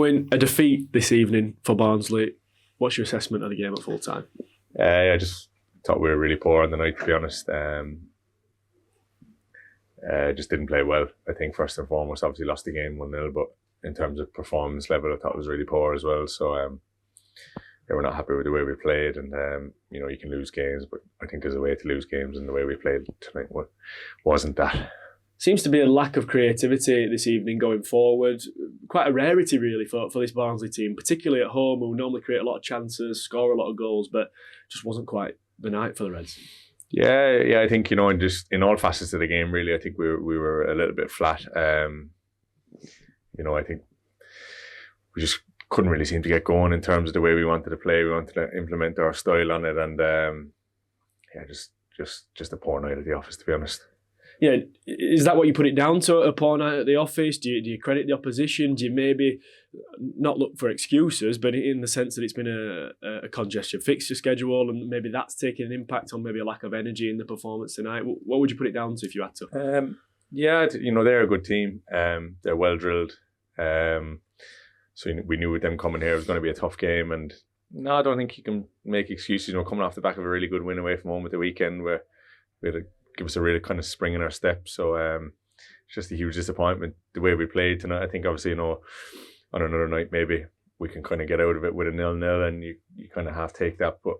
In a defeat this evening for Barnsley, what's your assessment of the game at full time? I just thought we were really poor on the night, to be honest. Just didn't play well. I think first and foremost, obviously lost the game 1-0, but in terms of performance level, I thought it was really poor as well. So we're not happy with the way we played, and you can lose games, but I think there's a way to lose games, and the way we played tonight wasn't that. Seems to be a lack of creativity this evening going forward. Quite a rarity, really, for this Barnsley team, particularly at home, who normally create a lot of chances, score a lot of goals, but just wasn't quite the night for the Reds. Yeah, I think, in all facets of the game, really, I think we were a little bit flat. I think we just couldn't really seem to get going in terms of the way we wanted to play. We wanted to implement our style on it, and just a poor night at the office, to be honest. Yeah, is that what you put it down to, a poor night at the office? Do you credit the opposition? Do you maybe not look for excuses, but in the sense that it's been a congested fixture schedule, and maybe that's taking an impact on maybe a lack of energy in the performance tonight? What would you put it down to if you had to? They're a good team. They're well drilled. So we knew with them coming here it was going to be a tough game, and no, I don't think you can make excuses. Coming off the back of a really good win away from home at the weekend, where we had to give us a really kind of spring in our step. So it's just a huge disappointment the way we played tonight. I think obviously, on another night maybe we can kind of get out of it with a 0-0, and you kind of half take that. But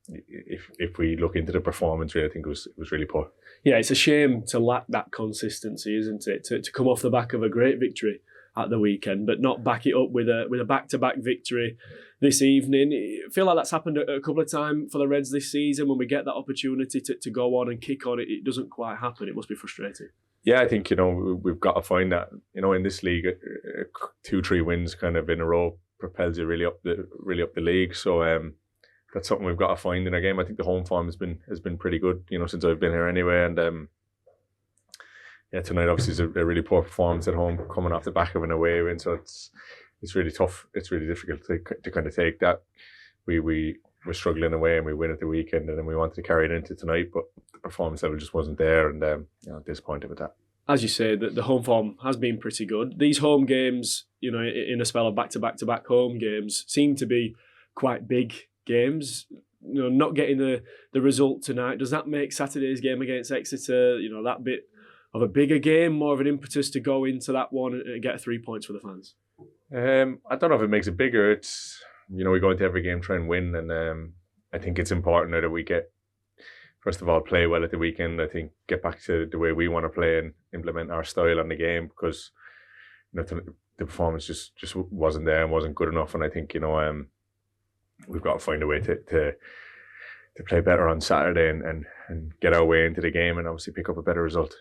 if we look into the performance, really, I think it was really poor. Yeah, it's a shame to lack that consistency, isn't it? To come off the back of a great victory at the weekend, but not back it up with a back-to-back victory this evening. I feel like that's happened a couple of times for the Reds this season. When we get that opportunity to go on and kick on, it doesn't quite happen. It must be frustrating. Yeah, I think we've got to find that in this league, 2-3 wins kind of in a row propels you really up the league. So that's something we've got to find in our game. I think the home form has been pretty good, since I've been here anyway, and. Tonight obviously is a really poor performance at home, coming off the back of an away win. So it's really tough. It's really difficult to kind of take that. We were struggling away and we win at the weekend, and then we wanted to carry it into tonight, but the performance level just wasn't there, and disappointed with that. As you say, the home form has been pretty good. These home games, in a spell of back-to-back home games, seem to be quite big games. Not getting the result tonight, does that make Saturday's game against Exeter, that bit of a bigger game, more of an impetus to go into that one and get 3 points for the fans? I don't know if it makes it bigger. It's, we go into every game, try and win, and I think it's important now that we get, first of all, play well at the weekend. I think get back to the way we want to play and implement our style on the game, because the performance just wasn't there and wasn't good enough, and I think we've got to find a way to play better on Saturday and get our way into the game and obviously pick up a better result.